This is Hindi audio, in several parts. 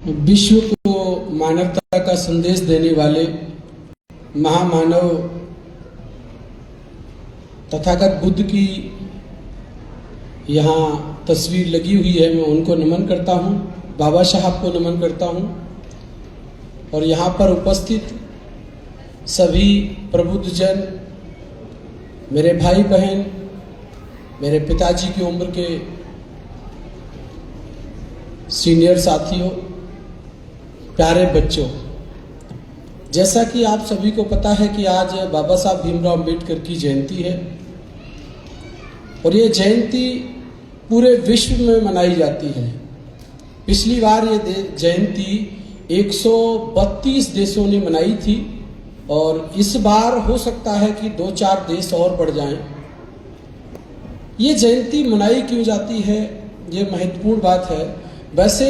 विश्व को मानवता का संदेश देने वाले महामानव तथागत बुद्ध की यहाँ तस्वीर लगी हुई है। मैं उनको नमन करता हूँ, बाबा साहब को नमन करता हूँ और यहाँ पर उपस्थित सभी प्रबुद्ध जन, मेरे भाई बहन, मेरे पिताजी की उम्र के सीनियर साथियों, प्यारे बच्चों, जैसा कि आप सभी को पता है कि आज बाबा साहब भीमराव अम्बेडकर की जयंती है और ये जयंती पूरे विश्व में मनाई जाती है। पिछली बार ये जयंती 132 देशों ने मनाई थी और इस बार हो सकता है कि 2-4 देश और बढ़ जाएं। ये जयंती मनाई क्यों जाती है, ये महत्वपूर्ण बात है। वैसे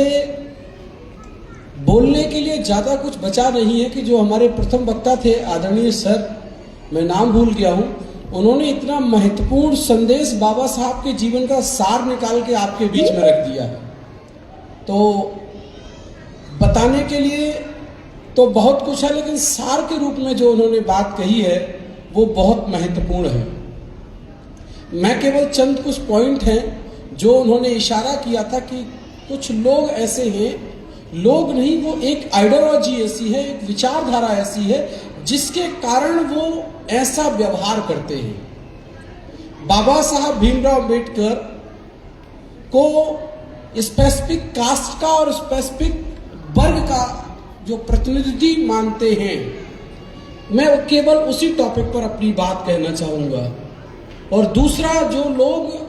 बोलने के लिए ज़्यादा कुछ बचा नहीं है कि जो हमारे प्रथम वक्ता थे आदरणीय सर, मैं नाम भूल गया हूँ, उन्होंने इतना महत्वपूर्ण संदेश बाबा साहब के जीवन का सार निकाल के आपके बीच में रख दिया है। तो बताने के लिए तो बहुत कुछ है, लेकिन सार के रूप में जो उन्होंने बात कही है वो बहुत महत्वपूर्ण है। मैं केवल चंद कुछ पॉइंट हैं जो उन्होंने इशारा किया था कि कुछ लोग ऐसे हैं, लोग नहीं, वो एक आइडियोलॉजी ऐसी है, एक विचारधारा ऐसी है जिसके कारण वो ऐसा व्यवहार करते हैं। बाबा साहब भीमराव अम्बेडकर को स्पेसिफिक कास्ट का और स्पेसिफिक वर्ग का जो प्रतिनिधि मानते हैं, मैं केवल उसी टॉपिक पर अपनी बात कहना चाहूँगा। और दूसरा, जो लोग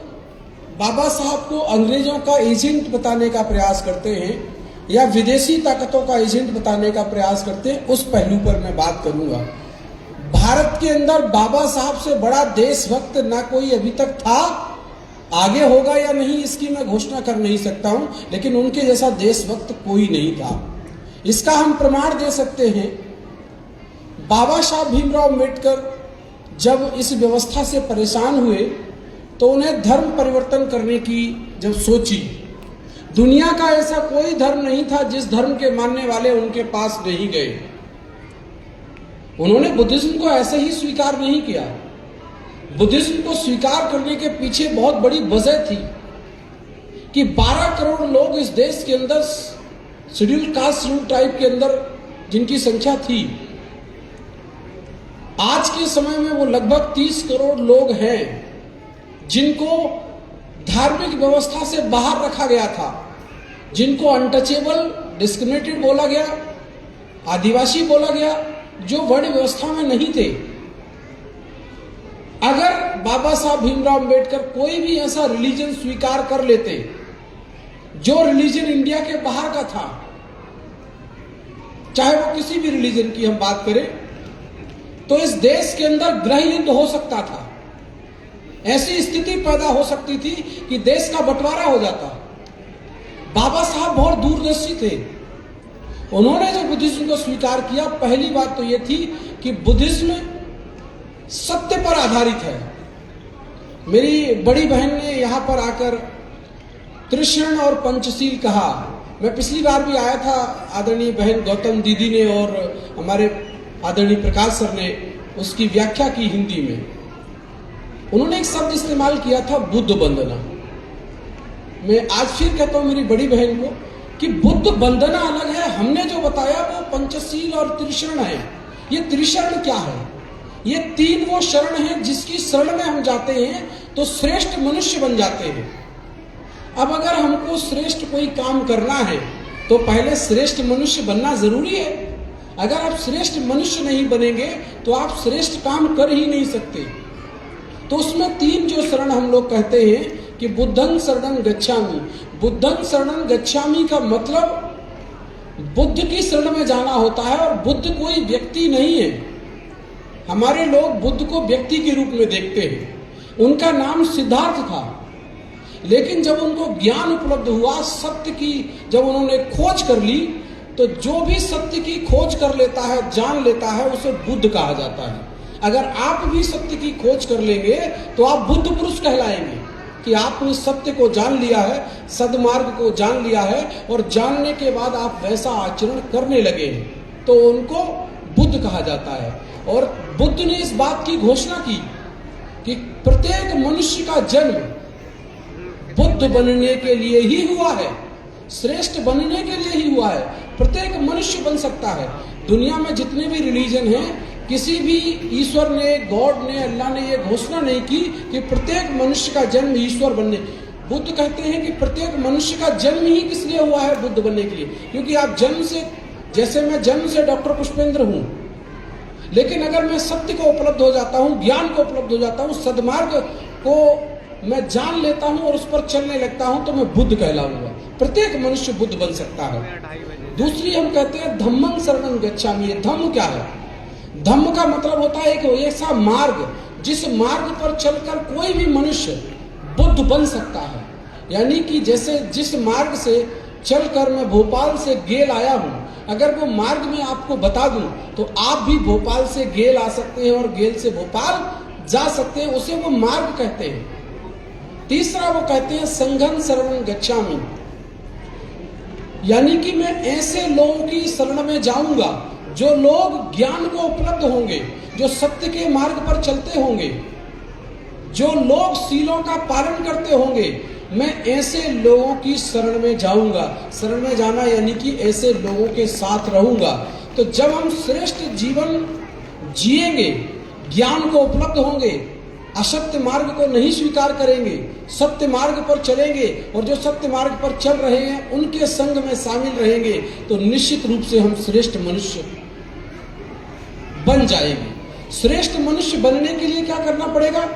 बाबा साहब को अंग्रेजों का एजेंट बताने का प्रयास करते हैं या विदेशी ताकतों का एजेंट बताने का प्रयास करते हैं, उस पहलू पर मैं बात करूंगा। भारत के अंदर बाबा साहब से बड़ा देशभक्त ना कोई अभी तक था, आगे होगा या नहीं इसकी मैं घोषणा कर नहीं सकता हूं, लेकिन उनके जैसा देशभक्त कोई नहीं था। इसका हम प्रमाण दे सकते हैं। बाबा साहब भीमराव अम्बेडकर जब इस व्यवस्था से परेशान हुए तो उन्हें धर्म परिवर्तन करने की जब सोची, दुनिया का ऐसा कोई धर्म नहीं था जिस धर्म के मानने वाले उनके पास नहीं गए। उन्होंने बुद्धिज्म को ऐसे ही स्वीकार नहीं किया। बुद्धिज्म को स्वीकार करने के पीछे बहुत बड़ी वजह थी कि 12 करोड़ लोग इस देश के अंदर, शेड्यूल कास्ट शेड्यूल ट्राइब के अंदर जिनकी संख्या थी, आज के समय में वो लगभग 30 करोड़ लोग हैं जिनको धार्मिक व्यवस्था से बाहर रखा गया था, जिनको अनटचेबल, डिस्क्रिमिनेटेड बोला गया, आदिवासी बोला गया, जो वर्ण व्यवस्था में नहीं थे। अगर बाबा साहब भीमराव अम्बेडकर कोई भी ऐसा रिलीजन स्वीकार कर लेते जो रिलीजन इंडिया के बाहर का था, चाहे वो किसी भी रिलीजन की हम बात करें, तो इस देश के अंदर गृह युद्ध हो सकता था। ऐसी स्थिति पैदा हो सकती थी कि देश का बंटवारा हो जाता। बाबा साहब बहुत दूरदर्शी थे। उन्होंने जो बुद्धिज्म को स्वीकार किया, पहली बात तो यह थी कि बुद्धिज्म सत्य पर आधारित है। मेरी बड़ी बहन ने यहां पर आकर त्रिशरण और पंचशील कहा। मैं पिछली बार भी आया था, आदरणीय बहन गौतम दीदी ने और हमारे आदरणीय प्रकाश सर ने उसकी व्याख्या की हिंदी में। उन्होंने एक शब्द इस्तेमाल किया था, बुद्ध वंदना। मैं आज फिर कहता हूं मेरी बड़ी बहन को कि बुद्ध वंदना अलग है, हमने जो बताया वो पंचशील और त्रिशरण है। ये त्रिशरण क्या है? ये 3 वो शरण है जिसकी शरण में हम जाते हैं तो श्रेष्ठ मनुष्य बन जाते हैं। अब अगर हमको श्रेष्ठ कोई काम करना है तो पहले श्रेष्ठ मनुष्य बनना जरूरी है। अगर आप श्रेष्ठ मनुष्य नहीं बनेंगे तो आप श्रेष्ठ काम कर ही नहीं सकते। तो उसमें 3 जो शरण हम लोग कहते हैं कि बुद्धं शरणं गच्छामि। बुद्धं शरणं गच्छामि का मतलब बुद्ध की शरण में जाना होता है, और बुद्ध कोई व्यक्ति नहीं है। हमारे लोग बुद्ध को व्यक्ति के रूप में देखते हैं। उनका नाम सिद्धार्थ था, लेकिन जब उनको ज्ञान उपलब्ध हुआ, सत्य की जब उन्होंने खोज कर ली, तो जो भी सत्य की खोज कर लेता है, जान लेता है, उसे बुद्ध कहा जाता है। अगर आप भी सत्य की खोज कर लेंगे तो आप बुद्ध पुरुष कहलाएंगे। कि आपने सत्य को जान लिया है, सद्मार्ग को जान लिया है और जानने के बाद आप वैसा आचरण करने लगे हैं, तो उनको बुद्ध कहा जाता है। और बुद्ध ने इस बात की घोषणा की कि प्रत्येक मनुष्य का जन्म बुद्ध बनने के लिए ही हुआ है, श्रेष्ठ बनने के लिए ही हुआ है। प्रत्येक मनुष्य बन सकता है। दुनिया में जितने भी रिलीजन हैं, किसी भी ईश्वर ने, गॉड ने, अल्लाह ने ये घोषणा नहीं की कि प्रत्येक मनुष्य का जन्म ईश्वर बनने। बुद्ध कहते हैं कि प्रत्येक मनुष्य का जन्म ही किस लिए हुआ है? बुद्ध बनने के लिए। क्योंकि आप जन्म से, जैसे मैं जन्म से डॉक्टर पुष्पेंद्र हूं, लेकिन अगर मैं सत्य को उपलब्ध हो जाता हूं, ज्ञान को उपलब्ध हो जाता हूं, सद्मार्ग को मैं जान लेता हूं और उस पर चलने लगता हूं, तो मैं बुद्ध कहलाऊंगा। प्रत्येक मनुष्य बुद्ध बन सकता है। दूसरी हम कहते हैं धम्मं शरणं गच्छामि। धम्म क्या है? धम्म का मतलब होता है कि ऐसा मार्ग, जिस मार्ग पर चलकर कोई भी मनुष्य बुद्ध बन सकता है। यानी कि जैसे जिस मार्ग से चलकर मैं भोपाल से गेल आया हूं, अगर वो मार्ग में आपको बता दूं तो आप भी भोपाल से गेल आ सकते हैं और गेल से भोपाल जा सकते हैं। उसे वो मार्ग कहते हैं। तीसरा वो कहते हैं संघं शरणं गच्छामि, यानी कि मैं ऐसे लोगों की शरण में जाऊंगा जो लोग ज्ञान को उपलब्ध होंगे, जो सत्य के मार्ग पर चलते होंगे, जो लोग सीलों का पालन करते होंगे। मैं ऐसे लोगों की शरण में जाऊंगा। शरण में जाना यानी कि ऐसे लोगों के साथ रहूंगा। तो जब हम श्रेष्ठ जीवन जिएंगे, ज्ञान को उपलब्ध होंगे, असत्य मार्ग को नहीं स्वीकार करेंगे, सत्य मार्ग पर चलेंगे और जो सत्य मार्ग पर चल रहे हैं उनके संग में शामिल रहेंगे, तो निश्चित रूप से हम श्रेष्ठ मनुष्य बन जाएंगे। श्रेष्ठ मनुष्य बनने के लिए क्या करना पड़ेगा?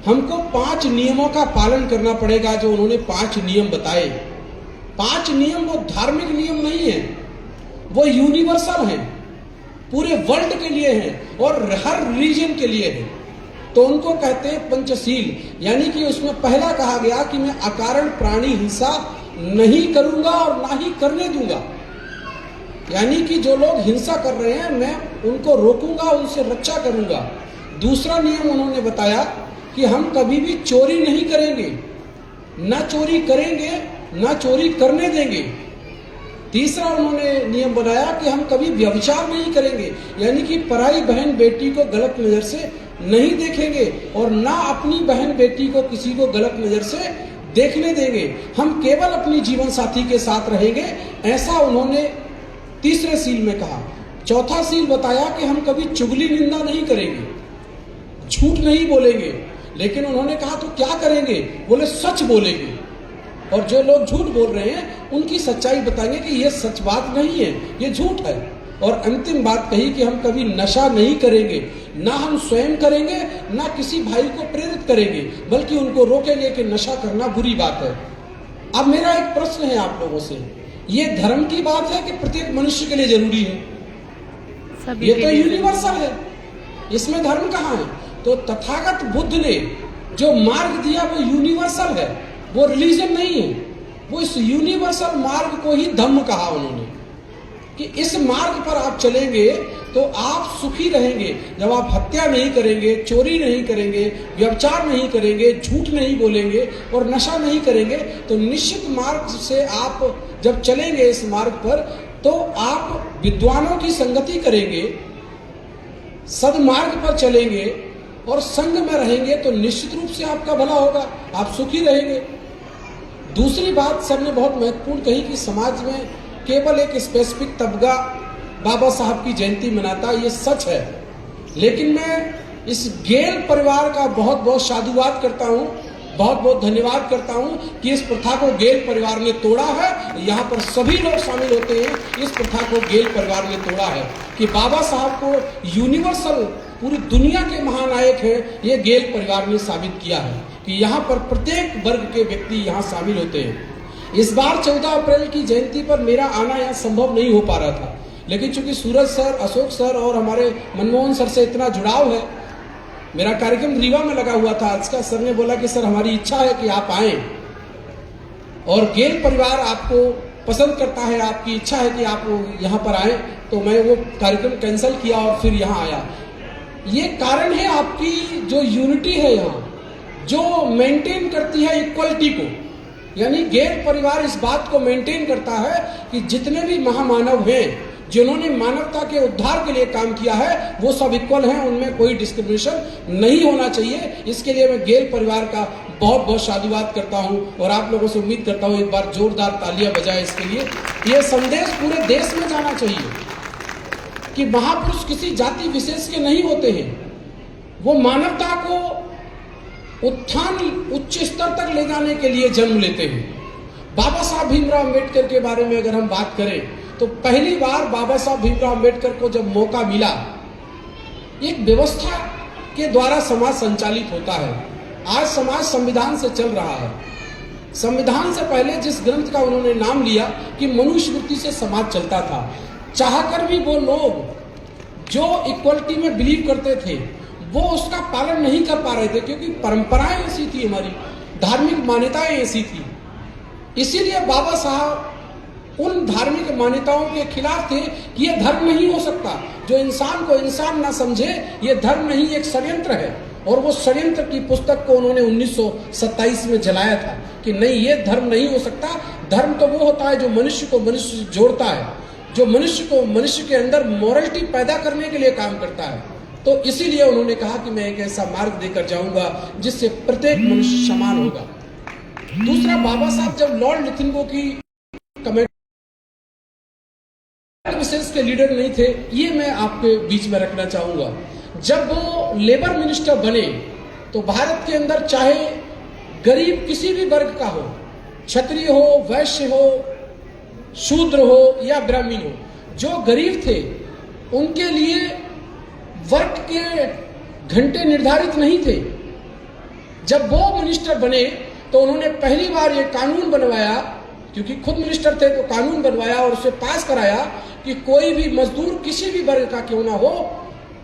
हमको 5 नियमों का पालन करना पड़ेगा, जो उन्होंने 5 नियम बताए। 5 नियम वो धार्मिक नियम नहीं है, वो यूनिवर्सल हैं, पूरे वर्ल्ड के लिए हैं और हर रिलीजन के लिए है। तो उनको कहते हैं पंचशील। यानी कि उसमें पहला कहा गया कि मैं अकारण प्राणी हिंसा नहीं करूंगा और ना ही करने दूंगा। यानी कि जो लोग हिंसा कर रहे हैं मैं उनको रोकूंगा, उनसे रक्षा करूंगा। दूसरा नियम उन्होंने बताया कि हम कभी भी चोरी नहीं करेंगे, ना चोरी करेंगे, ना चोरी करने देंगे। तीसरा उन्होंने नियम बनाया कि हम कभी व्यभिचार नहीं करेंगे, यानी कि पराई बहन बेटी को गलत नजर से नहीं देखेंगे और ना अपनी बहन बेटी को किसी को गलत नजर से देखने देंगे। हम केवल अपनी जीवन साथी के साथ रहेंगे, ऐसा उन्होंने तीसरे सील में कहा। चौथा सील बताया कि हम कभी चुगली निंदा नहीं करेंगे, झूठ नहीं बोलेंगे। लेकिन उन्होंने कहा तो क्या करेंगे? बोले सच बोलेंगे। और जो लोग झूठ बोल रहे हैं उनकी सच्चाई बताएंगे कि ये सच बात नहीं है, ये झूठ है। और अंतिम बात कही कि हम कभी नशा नहीं करेंगे, ना हम स्वयं करेंगे, ना किसी भाई को प्रेरित करेंगे, बल्कि उनको रोकेंगे कि नशा करना बुरी बात है। अब मेरा एक प्रश्न है आप लोगों से, ये धर्म की बात है कि प्रत्येक मनुष्य के लिए जरूरी है? ये तो यूनिवर्सल है, इसमें धर्म कहाँ है? तो तथागत बुद्ध ने जो मार्ग दिया वो यूनिवर्सल है, वो रिलीजन नहीं है। वो इस यूनिवर्सल मार्ग को ही धम्म कहा उन्होंने, कि इस मार्ग पर आप चलेंगे तो आप सुखी रहेंगे। जब आप हत्या नहीं करेंगे, चोरी नहीं करेंगे, व्यभिचार नहीं करेंगे, झूठ नहीं बोलेंगे और नशा नहीं करेंगे, तो निश्चित मार्ग से आप जब चलेंगे इस मार्ग पर, तो आप विद्वानों की संगति करेंगे, सदमार्ग पर चलेंगे और संग में रहेंगे, तो निश्चित रूप से आपका भला होगा, आप सुखी रहेंगे। दूसरी बात सबने बहुत महत्वपूर्ण कही कि समाज में केवल एक स्पेसिफिक तबका बाबा साहब की जयंती मनाता, ये सच है। लेकिन मैं इस गेल परिवार का बहुत बहुत साधुवाद करता हूँ, बहुत बहुत धन्यवाद करता हूँ कि इस प्रथा को गेल परिवार ने तोड़ा है। यहाँ पर सभी लोग शामिल होते हैं, इस प्रथा को गेल परिवार ने तोड़ा है कि बाबा साहब को यूनिवर्सल पूरी दुनिया के महानायक हैं, ये गेल परिवार ने साबित किया है कि यहाँ पर प्रत्येक वर्ग के व्यक्ति यहाँ शामिल होते हैं। इस बार 14 अप्रैल की जयंती पर मेरा आना यहाँ संभव नहीं हो पा रहा था, लेकिन चूंकि सूरज सर, अशोक सर और हमारे मनमोहन सर से इतना जुड़ाव है, मेरा कार्यक्रम रीवा में लगा हुआ था आज का। सर ने बोला कि सर हमारी इच्छा है कि आप आएं और गेल परिवार आपको पसंद करता है, आपकी इच्छा है कि आप यहाँ पर आएं, तो मैं वो कार्यक्रम कैंसिल किया और फिर यहाँ आया। ये कारण है आपकी जो यूनिटी है यहाँ, जो मेंटेन करती है इक्वलिटी को, यानी गेल परिवार इस बात को मेंटेन करता है कि जितने भी महामानव हैं, जिन्होंने मानवता के उद्धार के लिए काम किया है, वो सब इक्वल हैं, उनमें कोई डिस्क्रिमिनेशन नहीं होना चाहिए। इसके लिए मैं गेल परिवार का बहुत बहुत साधुवाद करता हूं और आप लोगों से उम्मीद करता हूं एक बार जोरदार तालियां बजाएं इसके लिए। यह संदेश पूरे देश में जाना चाहिए कि महापुरुष किसी जाति विशेष के नहीं होते हैं, वो मानवता को उत्थान उच्च स्तर तक ले जाने के लिए जन्म लेते हैं। बाबा साहब भीमराव अम्बेडकर के बारे में अगर हम बात करें तो पहली बार बाबा साहब भीमराव अम्बेडकर को जब मौका मिला, एक व्यवस्था के द्वारा समाज संचालित होता है। आज समाज संविधान से चल रहा है। संविधान से पहले जिस ग्रंथ का उन्होंने नाम लिया कि मनुस्मृति से समाज चलता था, चाहकर भी वो लोग जो इक्वलिटी में बिलीव करते थे वो उसका पालन नहीं कर पा रहे थे, क्योंकि परंपराएं ऐसी थी, हमारी धार्मिक मान्यताएं ऐसी थी। इसीलिए बाबा साहब उन धार्मिक मान्यताओं के खिलाफ थे कि यह धर्म नहीं हो सकता, जो इंसान को इंसान ना समझे यह धर्म नहीं, एक षड्यंत्र है। और वो षड्यंत्र की पुस्तक को उन्होंने 1927 में जलाया था कि नहीं, ये धर्म नहीं हो सकता। धर्म तो वो होता है जो मनुष्य को मनुष्य से जोड़ता है, जो मनुष्य को मनुष्य के अंदर मॉरलिटी पैदा करने के लिए काम करता है। तो इसीलिए उन्होंने कहा कि मैं एक ऐसा मार्ग देकर जाऊंगा जिससे प्रत्येक मनुष्य समान होगा। दूसरा, बाबा साहब जब लॉर्ड लिथिंगो की कमेटी विशेष के लीडर नहीं थे, ये मैं आपके बीच में रखना चाहूंगा। जब वो लेबर मिनिस्टर बने तो भारत के अंदर चाहे गरीब किसी भी वर्ग का हो, क्षत्रिय हो, वैश्य हो, शूद्र हो या ब्राह्मण हो, जो गरीब थे उनके लिए वर्क के घंटे निर्धारित नहीं थे। जब वो मिनिस्टर बने तो उन्होंने पहली बार ये कानून बनवाया, क्योंकि खुद मिनिस्टर थे तो कानून बनवाया और उसे पास कराया कि कोई भी मजदूर किसी भी वर्ग का क्यों ना हो,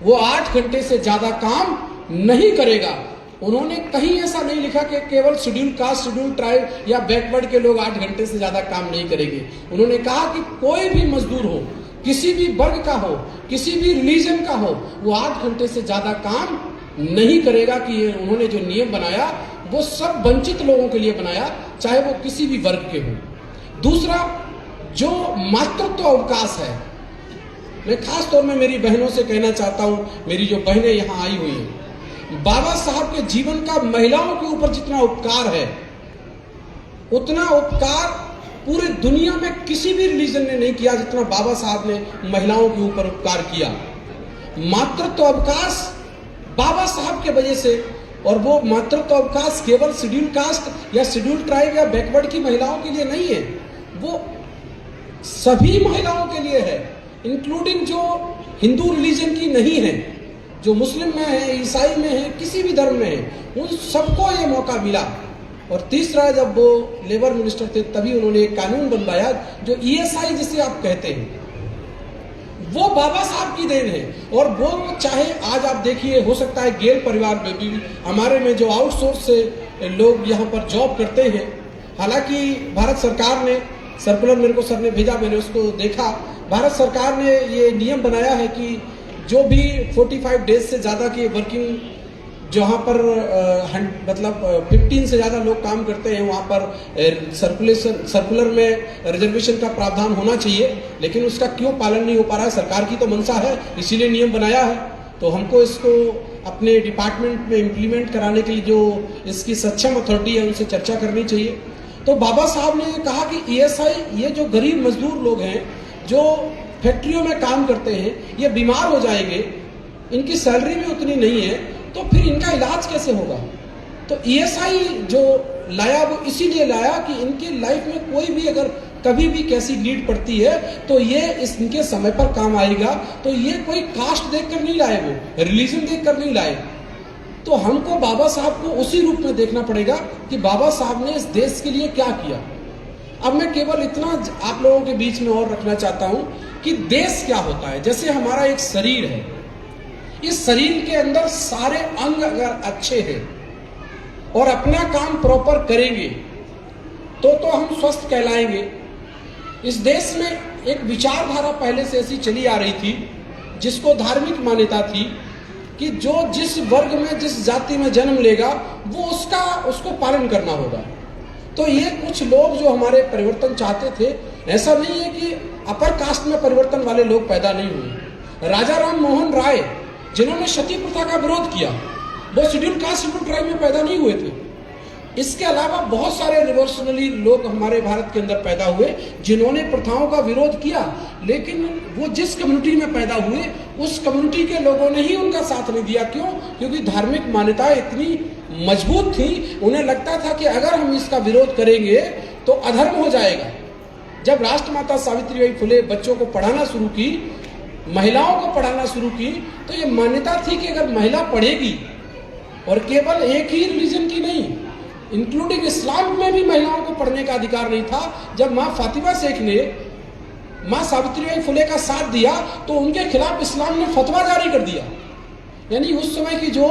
वो 8 घंटे से ज्यादा काम नहीं करेगा। उन्होंने कहीं ऐसा नहीं लिखा कि केवल शेड्यूल कास्ट, शेड्यूल ट्राइब या बैकवर्ड के लोग 8 घंटे से ज्यादा काम नहीं करेंगे। उन्होंने कहा कि कोई भी मजदूर हो, किसी भी वर्ग का हो, किसी भी रिलीजन का हो, वो 8 घंटे से ज्यादा काम नहीं करेगा। कि ये उन्होंने जो नियम बनाया वो सब वंचित लोगों के लिए बनाया, चाहे वो किसी भी वर्ग के हो। दूसरा, जो मातृत्व अवकाश है, मैं खास तौर में मेरी बहनों से कहना चाहता हूं, मेरी जो बहनें यहां आई हुई हैं, बाबा साहब के जीवन का महिलाओं के ऊपर जितना उपकार है, उतना उपकार पूरे दुनिया में किसी भी रिलीजन ने नहीं किया जितना बाबा साहब ने महिलाओं के ऊपर उपकार किया। मातृत्व अवकाश बाबा साहब के वजह से, और वो मातृत्व अवकाश केवल शेड्यूल कास्ट या शेड्यूल ट्राइब या बैकवर्ड की महिलाओं के लिए नहीं है, वो सभी महिलाओं के लिए है, इंक्लूडिंग जो हिंदू रिलीजन की नहीं है, जो मुस्लिम में है, ईसाई में है, किसी भी धर्म में है, उन सबको ये मौका मिला। और तीसरा, जब वो लेबर मिनिस्टर थे तभी उन्होंने एक कानून बनवाया जो ESI जिसे आप कहते हैं, वो बाबा साहब की देन है। और वो चाहे आज आप देखिए, हो सकता है गेल परिवार में भी, हमारे में जो आउटसोर्स से लोग यहाँ पर जॉब करते हैं, हालांकि भारत सरकार ने सर्कुलर मेरे को सर ने भेजा, मैंने उसको देखा, भारत सरकार ने ये नियम बनाया है कि जो भी 45 डेज से ज़्यादा की वर्किंग, जहाँ पर मतलब 15 से ज़्यादा लोग काम करते हैं, वहाँ पर सर्कुलर में रिजर्वेशन का प्रावधान होना चाहिए। लेकिन उसका क्यों पालन नहीं हो पा रहा है, सरकार की तो मंशा है, इसीलिए नियम बनाया है। तो हमको इसको अपने डिपार्टमेंट में इम्प्लीमेंट कराने के लिए जो इसकी सक्षम अथॉरिटी है उनसे चर्चा करनी चाहिए। तो बाबा साहब ने कहा कि ESI, ये जो गरीब मजदूर लोग हैं जो फैक्ट्रियों में काम करते हैं, ये बीमार हो जाएंगे, इनकी सैलरी भी उतनी नहीं है, तो फिर इनका इलाज कैसे होगा। तो ESI जो लाया वो इसीलिए लाया कि इनकी लाइफ में कोई भी अगर कभी भी कैसी नीड पड़ती है तो ये इनके समय पर काम आएगा। तो ये कोई कास्ट देखकर नहीं लाए, वो रिलीजन देखकर नहीं लाए। तो हमको बाबा साहब को उसी रूप में देखना पड़ेगा कि बाबा साहब ने इस देश के लिए क्या किया। अब मैं केवल इतना आप लोगों के बीच में और रखना चाहता हूं कि देश क्या होता है। जैसे हमारा एक शरीर है, इस शरीर के अंदर सारे अंग अगर अच्छे हैं और अपना काम प्रॉपर करेंगे तो हम स्वस्थ कहलाएंगे। इस देश में एक विचारधारा पहले से ऐसी चली आ रही थी जिसको धार्मिक मान्यता थी कि जो जिस वर्ग में जिस जाति में जन्म लेगा वो उसको पालन करना होगा। तो ये कुछ लोग जो हमारे परिवर्तन चाहते थे, ऐसा नहीं है कि अपर कास्ट में परिवर्तन वाले लोग पैदा नहीं हुए। राजा राम मोहन राय जिन्होंने सती प्रथा का विरोध किया, वो शेड्यूल कास्ट शेड्यूल ट्राइब में पैदा नहीं हुए थे। इसके अलावा बहुत सारे रिवोल्यूशनरी लोग हमारे भारत के अंदर पैदा हुए जिन्होंने प्रथाओं का विरोध किया, लेकिन वो जिस कम्युनिटी में पैदा हुए उस कम्युनिटी के लोगों ने ही उनका साथ नहीं दिया। क्यों? क्योंकि धार्मिक मान्यताएं इतनी मजबूत थी, उन्हें लगता था कि अगर हम इसका विरोध करेंगे तो अधर्म हो जाएगा। जब राष्ट्रमाता सावित्रीबाई फुले बच्चों को पढ़ाना शुरू की, महिलाओं को पढ़ाना शुरू की, तो ये मान्यता थी कि अगर महिला पढ़ेगी, और केवल एक ही रिलीजन की नहीं, इंक्लूडिंग इस्लाम में भी महिलाओं को पढ़ने का अधिकार नहीं था। जब माँ फातिमा शेख ने माँ सावित्रीबाई फुले का साथ दिया तो उनके खिलाफ इस्लाम ने फतवा जारी कर दिया। यानी उस समय की जो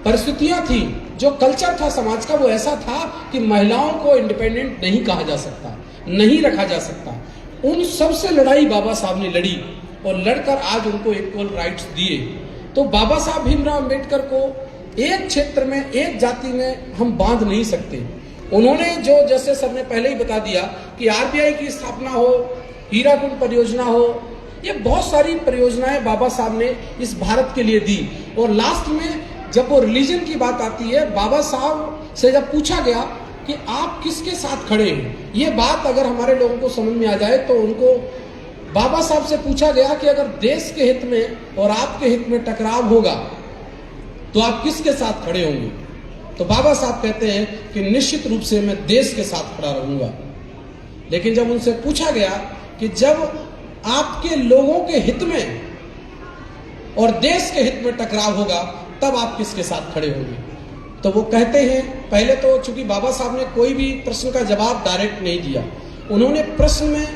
परिस्थितियां थी, जो कल्चर था समाज का, वो ऐसा था कि महिलाओं को इंडिपेंडेंट नहीं कहा जा सकता, नहीं रखा जा सकता। उन सबसे लड़ाई बाबा साहब ने लड़ी और लड़कर आज उनको इक्वल राइट्स दिए। तो बाबा साहब भीमराव अम्बेडकर को एक क्षेत्र में, एक जाति में हम बांध नहीं सकते। उन्होंने जो, जैसे सर ने पहले ही बता दिया कि आरबीआई की स्थापना हो, हीराकुंड परियोजना हो, ये बहुत सारी परियोजनाएं बाबा साहब ने इस भारत के लिए दी। और लास्ट में जब वो रिलीजन की बात आती है, बाबा साहब से जब पूछा गया कि आप किसके साथ खड़े हैं, ये बात अगर हमारे लोगों को समझ में आ जाए तो उनको बाबा साहब से पूछा गया कि अगर देश के हित में और आपके हित में टकराव होगा तो आप किसके साथ खड़े होंगे? तो बाबा साहब कहते हैं कि निश्चित रूप से मैं देश के साथ खड़ा रहूंगा। लेकिन जब उनसे पूछा गया कि जब आपके लोगों के हित में और देश के हित में टकराव होगा तब आप किसके साथ खड़े होंगे, तो वो कहते हैं, पहले तो चूंकि बाबा साहब ने कोई भी प्रश्न का जवाब डायरेक्ट नहीं दिया, उन्होंने प्रश्न में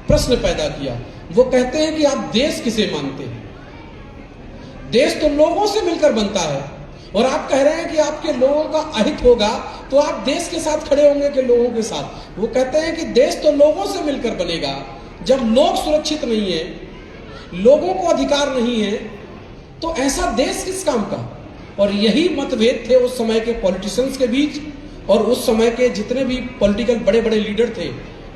प्रश्न पैदा किया। वो कहते हैं कि आप देश किसे मानते हैं? देश तो लोगों से मिलकर बनता है, और आप कह रहे हैं कि आपके लोगों का अहित होगा तो आप देश के साथ खड़े होंगे कि लोगों के साथ? वो कहते हैं कि देश तो लोगों से मिलकर बनेगा। जब लोग सुरक्षित नहीं है, लोगों को अधिकार नहीं है, तो ऐसा देश किस काम का? और यही मतभेद थे उस समय के पॉलिटिशियंस के बीच और उस समय के जितने भी पॉलिटिकल बड़े बड़े लीडर थे,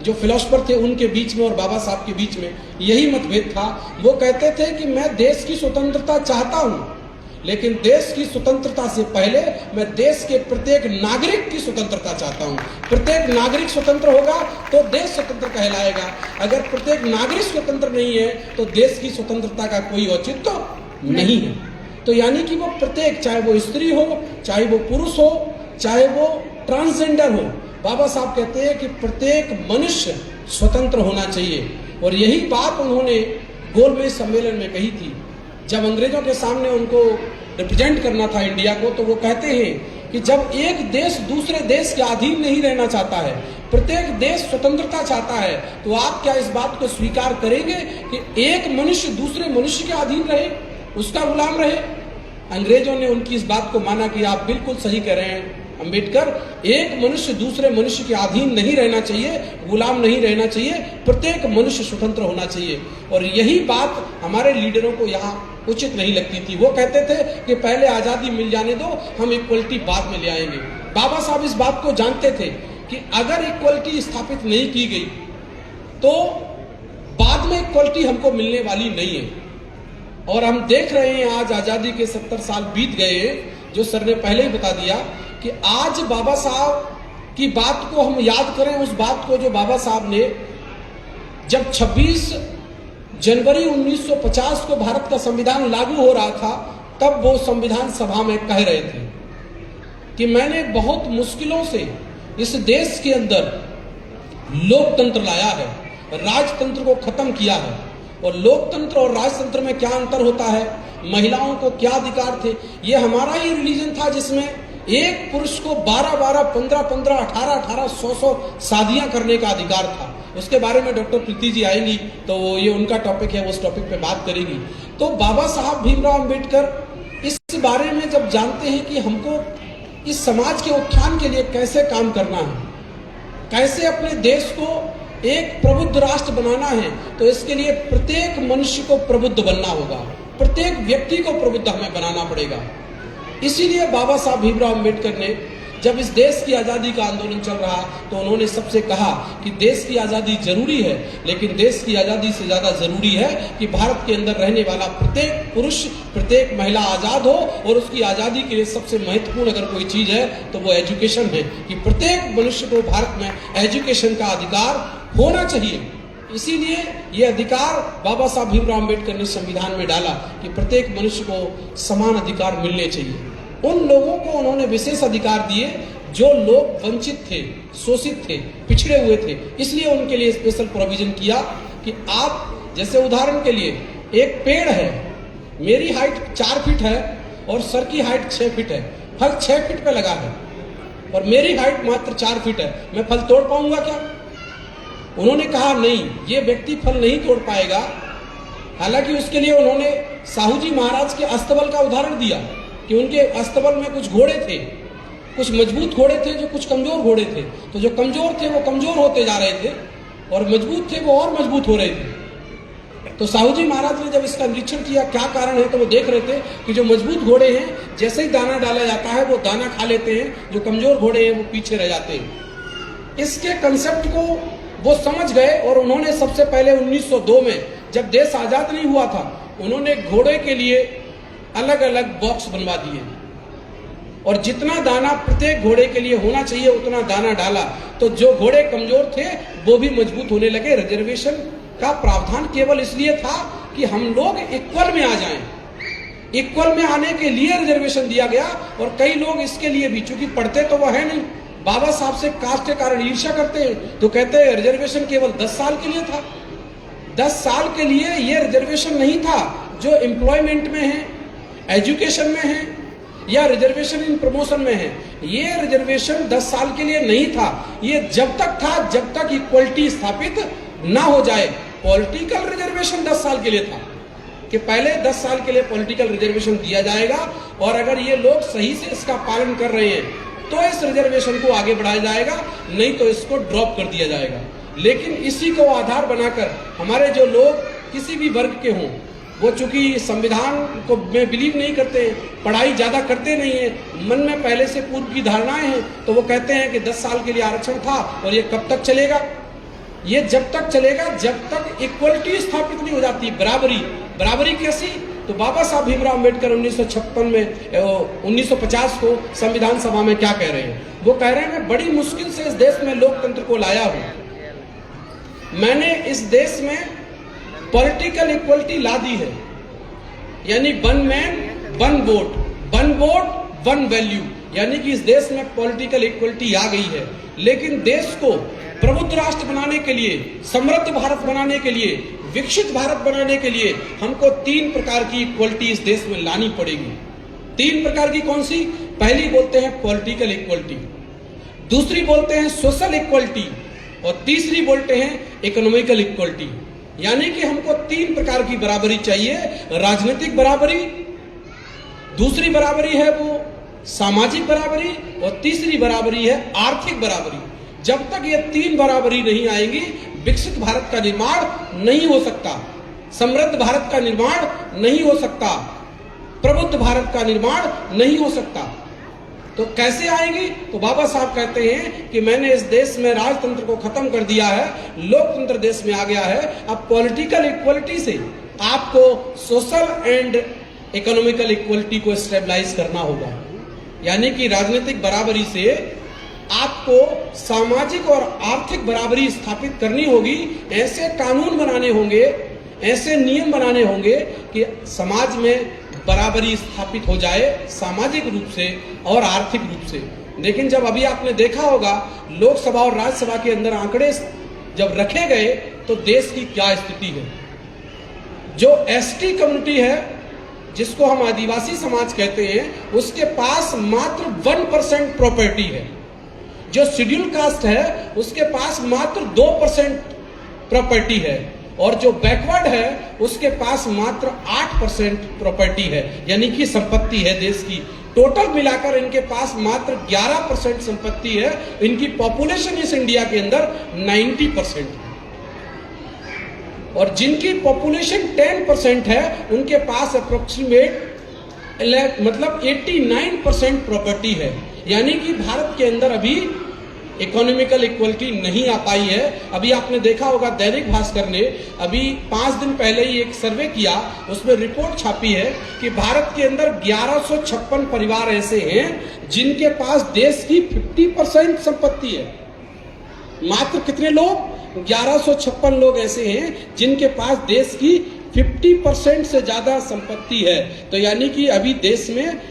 जो फिलोसफर थे, उनके बीच में और बाबा साहब के बीच में यही मतभेद था। वो कहते थे कि मैं देश की स्वतंत्रता चाहता हूं, लेकिन देश की स्वतंत्रता से पहले मैं देश के प्रत्येक नागरिक की स्वतंत्रता चाहता हूं। प्रत्येक नागरिक स्वतंत्र होगा तो देश स्वतंत्र कहलाएगा। अगर प्रत्येक नागरिक स्वतंत्र नहीं है तो देश की स्वतंत्रता का कोई औचित्य नहीं है। तो यानी कि वो प्रत्येक, चाहे वो स्त्री हो, चाहे वो पुरुष हो, चाहे वो ट्रांसजेंडर हो, बाबा साहब कहते हैं कि प्रत्येक मनुष्य स्वतंत्र होना चाहिए। और यही बात उन्होंने गोलमेज सम्मेलन में कही थी। जब अंग्रेजों के सामने उनको रिप्रेजेंट करना था इंडिया को, तो वो कहते हैं कि जब एक देश दूसरे देश के अधीन नहीं रहना चाहता है, प्रत्येक देश स्वतंत्रता चाहता है, तो आप क्या इस बात को स्वीकार करेंगे कि एक मनुष्य दूसरे मनुष्य के अधीन रहे, उसका गुलाम रहे? अंग्रेजों ने उनकी इस बात को माना कि आप बिल्कुल सही कह रहे हैं अंबेडकर, एक मनुष्य दूसरे मनुष्य के अधीन नहीं रहना चाहिए, गुलाम नहीं रहना चाहिए, प्रत्येक मनुष्य स्वतंत्र होना चाहिए। और यही बात हमारे लीडरों को यहाँ उचित नहीं लगती थी। वो कहते थे कि पहले आजादी मिल जाने दो, हम इक्वलिटी बाद में ले आएंगे। बाबा साहब इस बात को जानते थे कि अगर इक्वलिटी स्थापित नहीं की गई तो बाद में इक्वलिटी हमको मिलने वाली नहीं है। और हम देख रहे हैं आज आजादी के 70 साल बीत गए, जो सर ने पहले ही बता दिया कि आज बाबा साहब की बात को हम याद करें, उस बात को जो बाबा साहब ने जब 26 जनवरी 1950 को भारत का संविधान लागू हो रहा था, तब वो संविधान सभा में कह रहे थे कि मैंने बहुत मुश्किलों से इस देश के अंदर लोकतंत्र लाया है, राजतंत्र को खत्म किया है। और लोकतंत्र और राजतंत्र में क्या अंतर होता है, महिलाओं को क्या अधिकार थे, ये हमारा ही रिलीजन था जिसमें एक पुरुष को 12-12, 15-15, 18-18, 100-100 शादियां करने का अधिकार था। उसके बारे में डॉक्टर प्रीति जी आएंगी तो ये उनका टॉपिक है, उस टॉपिक पे बात करेगी। तो बाबा साहब भीमराव अंबेडकर इस बारे में जब जानते हैं कि हमको इस समाज के उत्थान के लिए कैसे काम करना है, कैसे अपने देश को एक प्रबुद्ध राष्ट्र बनाना है, तो इसके लिए प्रत्येक मनुष्य को प्रबुद्ध बनना होगा, प्रत्येक व्यक्ति को प्रबुद्ध हमें बनाना पड़ेगा। इसीलिए बाबा साहब भीमराव अम्बेडकर ने जब इस देश की आज़ादी का आंदोलन चल रहा तो उन्होंने सबसे कहा कि देश की आज़ादी जरूरी है, लेकिन देश की आज़ादी से ज़्यादा जरूरी है कि भारत के अंदर रहने वाला प्रत्येक पुरुष, प्रत्येक महिला आज़ाद हो। और उसकी आज़ादी के लिए सबसे महत्वपूर्ण अगर कोई चीज़ है तो वो एजुकेशन है, कि प्रत्येक मनुष्य को भारत में एजुकेशन का अधिकार होना चाहिए। इसीलिए ये अधिकार बाबा साहब भीमराव अम्बेडकर ने संविधान में डाला कि प्रत्येक मनुष्य को समान अधिकार मिलने चाहिए। उन लोगों को उन्होंने विशेष अधिकार दिए जो लोग वंचित थे, शोषित थे, पिछड़े हुए थे। इसलिए उनके लिए स्पेशल प्रोविजन किया कि आप, जैसे उदाहरण के लिए एक पेड़ है, मेरी हाइट 4 फीट है और सर की हाइट 6 फीट है, फल 6 फीट पे लगा है और मेरी हाइट मात्र 4 फीट है, मैं फल तोड़ पाऊंगा क्या? उन्होंने कहा नहीं, ये व्यक्ति फल नहीं तोड़ पाएगा। हालांकि उसके लिए उन्होंने साहू जी महाराज के अस्तबल का उदाहरण दिया कि उनके अस्तबल में कुछ घोड़े थे, कुछ मजबूत घोड़े थे, जो कुछ कमजोर घोड़े थे। तो जो कमजोर थे वो कमजोर होते जा रहे थे और मजबूत थे वो और मजबूत हो रहे थे। तो साहू जी महाराज ने जब इसका निरीक्षण किया क्या कारण है, तो वो देख रहे थे कि जो मजबूत घोड़े हैं जैसे ही दाना डाला जाता है वो दाना खा लेते हैं, जो कमजोर घोड़े हैं वो पीछे रह जाते हैं। इसके कंसेप्ट को वो समझ गए और उन्होंने सबसे पहले 1902 में जब देश आजाद नहीं हुआ था, उन्होंने घोड़े के लिए अलग अलग बॉक्स बनवा दिए और जितना दाना प्रत्येक घोड़े के लिए होना चाहिए उतना दाना डाला। तो जो घोड़े कमजोर थे वो भी मजबूत होने लगे। रिजर्वेशन का प्रावधान केवल इसलिए था कि हम लोग इक्वल में आ जाएं। इक्वल में आने के लिए रिजर्वेशन दिया गया और कई लोग इसके लिए भी, चूंकि पढ़ते तो वह है नहीं, बाबा साहब से कास्ट के कारण ईर्ष्या करते हैं, तो कहते हैं रिजर्वेशन केवल 10 साल के लिए था। 10 साल के लिए ये रिजर्वेशन नहीं था जो एम्प्लॉयमेंट में है, एजुकेशन में है या रिजर्वेशन इन प्रमोशन में है। ये रिजर्वेशन 10 साल के लिए नहीं था, ये जब तक था जब तक इक्वलिटी स्थापित ना हो जाए। पॉलिटिकल रिजर्वेशन 10 साल के लिए था कि पहले 10 साल के लिए पॉलिटिकल रिजर्वेशन दिया जाएगा और अगर ये लोग सही से इसका पालन कर रहे हैं तो इस रिजर्वेशन को आगे बढ़ाया जाएगा, नहीं तो इसको ड्रॉप कर दिया जाएगा। लेकिन इसी को आधार बनाकर हमारे जो लोग किसी भी वर्ग के हों, वो चूंकि संविधान को में बिलीव नहीं करते, पढ़ाई ज़्यादा करते नहीं है, मन में पहले से पूर्व की धारणाएं हैं, तो वो कहते हैं कि 10 साल के लिए आरक्षण था और ये कब तक चलेगा? ये जब तक चलेगा जब तक इक्वलिटी स्थापित नहीं हो जाती, बराबरी। बराबरी कैसी? तो बाबा साहब भीमराव अम्बेडकर 1956 में 1950 को संविधान सभा में क्या कह रहे हैं? वो कह रहे हैं मैं बड़ी मुश्किल से इस देश में लोकतंत्र को लाया हूं। मैंने इस देश में पॉलिटिकल इक्वलिटी ला दी है, यानी 1 मैन 1 वोट, 1 वोट 1 वैल्यू, यानी कि इस देश में पॉलिटिकल इक्वलिटी आ गई है। लेकिन देश को प्रबुद्ध राष्ट्र बनाने के लिए, समृद्ध भारत बनाने के लिए, विकसित भारत बनाने के लिए हमको 3 प्रकार की इक्वलिटी इस देश में लानी पड़ेगी। 3 प्रकार की कौन सी? पहली बोलते हैं पॉलिटिकल इक्वलिटी, दूसरी बोलते हैं सोशल इक्वलिटी और तीसरी बोलते हैं इकोनॉमिकल इक्वलिटी। यानी कि हमको 3 प्रकार की बराबरी चाहिए। राजनीतिक बराबरी, दूसरी बराबरी है वो सामाजिक बराबरी और तीसरी बराबरी है आर्थिक बराबरी। जब तक ये 3 बराबरी नहीं आएंगी विकसित भारत का निर्माण नहीं हो सकता, समृद्ध भारत का निर्माण नहीं हो सकता, प्रबुद्ध भारत का निर्माण नहीं हो सकता। तो कैसे आएगी? तो बाबा साहब कहते हैं कि मैंने इस देश में राजतंत्र को खत्म कर दिया है, लोकतंत्र देश में आ गया है। अब पॉलिटिकल इक्वलिटी से आपको सोशल एंड इकोनॉमिकल इक्वलिटी को स्टेबलाइज करना होगा। यानी कि राजनीतिक बराबरी से आपको सामाजिक और आर्थिक बराबरी स्थापित करनी होगी। ऐसे कानून बनाने होंगे, ऐसे नियम बनाने होंगे कि समाज में बराबरी स्थापित हो जाए, सामाजिक रूप से और आर्थिक रूप से। लेकिन जब अभी आपने देखा होगा लोकसभा और राज्यसभा के अंदर आंकड़े जब रखे गए तो देश की क्या स्थिति है। जो एसटी कम्युनिटी है, जिसको हम आदिवासी समाज कहते हैं, उसके पास मात्र 1% प्रॉपर्टी है। जो शेड्यूल कास्ट है उसके पास मात्र 2% प्रॉपर्टी है और जो बैकवर्ड है उसके पास मात्र 8% प्रॉपर्टी है, यानी कि संपत्ति है देश की। टोटल मिलाकर इनके पास मात्र 11% संपत्ति है। इनकी पॉपुलेशन इस इंडिया के अंदर 90% है। और जिनकी पॉपुलेशन 10% है उनके पास अप्रोक्सीमेट मतलब 89% प्रॉपर्टी है। यानी कि भारत के अंदर अभी इकोनॉमिकल इक्वलिटी नहीं आ पाई है। अभी आपने देखा होगा दैनिक भास्कर ने अभी 5 दिन पहले ही एक सर्वे किया, उसमें रिपोर्ट छापी है कि भारत के अंदर 1156 परिवार ऐसे हैं जिनके पास देश की 50% संपत्ति है। मात्र कितने लोग? 1156 लोग ऐसे हैं जिनके पास देश की 50% से ज्यादा संपत्ति है। तो यानी कि अभी देश में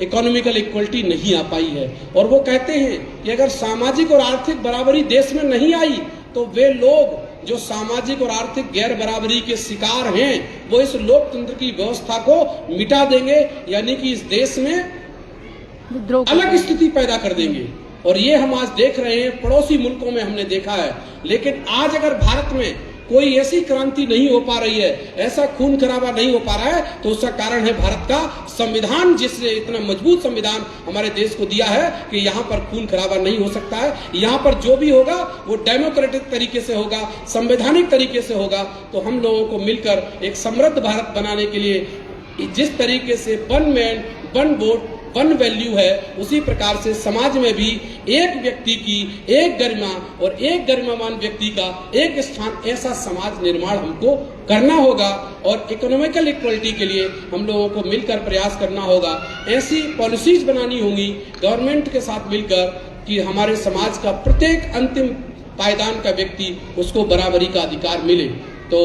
इकोनॉमिकल इक्वलिटी नहीं आ पाई है। और वो कहते हैं कि अगर सामाजिक और आर्थिक बराबरी देश में नहीं आई तो वे लोग जो सामाजिक और आर्थिक गैर बराबरी के शिकार हैं वो इस लोकतंत्र की व्यवस्था को मिटा देंगे, यानी कि इस देश में अलग स्थिति पैदा कर देंगे। और ये हम आज देख रहे हैं, पड़ोसी मुल्कों में हमने देखा है। लेकिन आज अगर भारत में कोई ऐसी क्रांति नहीं हो पा रही है, ऐसा खून खराबा नहीं हो पा रहा है, तो उसका कारण है भारत का संविधान, जिसने इतना मजबूत संविधान हमारे देश को दिया है कि यहाँ पर खून खराबा नहीं हो सकता है। यहाँ पर जो भी होगा वो डेमोक्रेटिक तरीके से होगा, संवैधानिक तरीके से होगा। तो हम लोगों को मिलकर एक समृद्ध भारत बनाने के लिए जिस तरीके से one man one vote one value है, उसी प्रकार से समाज में भी एक व्यक्ति की एक गरिमा और एक गरिमावान व्यक्ति का एक स्थान, ऐसा समाज निर्माण हमको करना होगा। और इकोनॉमिकल इक्वलिटी के लिए हम लोगों को मिलकर प्रयास करना होगा। ऐसी पॉलिसीज बनानी होंगी गवर्नमेंट के साथ मिलकर कि हमारे समाज का प्रत्येक अंतिम पायदान का व्यक्ति उसको बराबरी का अधिकार मिले। तो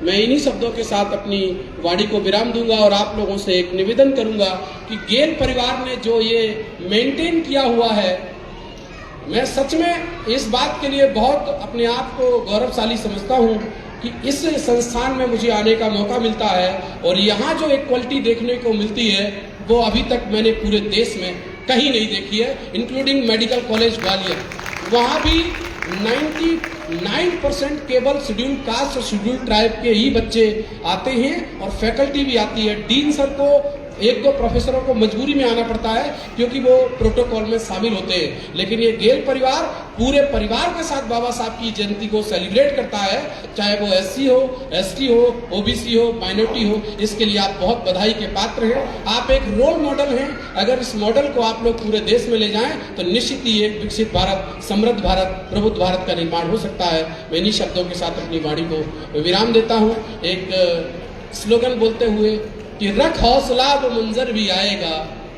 मैं इन्हीं शब्दों के साथ अपनी वाणी को विराम दूंगा और आप लोगों से एक निवेदन करूंगा कि गेल परिवार ने जो ये मेंटेन किया हुआ है, मैं सच में इस बात के लिए बहुत अपने आप को गौरवशाली समझता हूं कि इस संस्थान में मुझे आने का मौका मिलता है और यहाँ जो इक्वलिटी देखने को मिलती है वो अभी तक मैंने पूरे देश में कहीं नहीं देखी है, इंक्लूडिंग मेडिकल कॉलेज ग्वालियर। वहाँ भी 99% केवल शेड्यूल कास्ट और शेड्यूल ट्राइब के ही बच्चे आते हैं और फैकल्टी भी आती है। डीन सर को 1-2 प्रोफेसरों को मजबूरी में आना पड़ता है क्योंकि वो प्रोटोकॉल में शामिल होते हैं। लेकिन ये गेल परिवार पूरे परिवार के साथ बाबा साहब की जयंती को सेलिब्रेट करता है, चाहे वो एससी हो, एसटी हो, ओबीसी हो, माइनॉरिटी हो। इसके लिए आप बहुत बधाई के पात्र हैं। आप एक रोल मॉडल हैं। अगर इस मॉडल को आप लोग पूरे देश में ले जाएं तो निश्चित ही एक विकसित भारत, समृद्ध भारत, प्रबुद्ध भारत का निर्माण हो सकता है। मैं इन्हीं शब्दों के साथ अपनी वाणी को विराम देता हूँ, एक स्लोगन बोलते हुए कि रख हौसला वो मंजर भी आएगा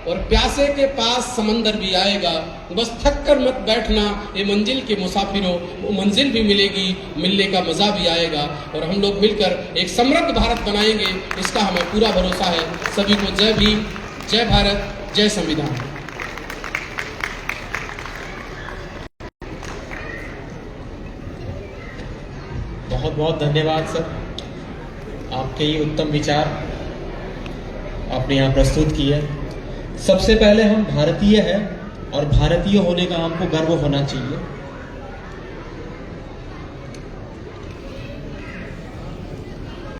और प्यासे के पास समंदर भी आएगा, बस थक कर मत बैठना ये मंजिल के मुसाफिरों, वो मंजिल भी मिलेगी, मिलने का मजा भी आएगा और हम लोग मिलकर एक समृद्ध भारत बनाएंगे, इसका हमें पूरा भरोसा है। सभी को जय भीम, जय भारत, जय संविधान। बहुत बहुत धन्यवाद सर, आपके ये उत्तम विचार आपने यहाँ प्रस्तुत किए। सबसे पहले हम भारतीय हैं और भारतीय होने का हमको गर्व होना चाहिए।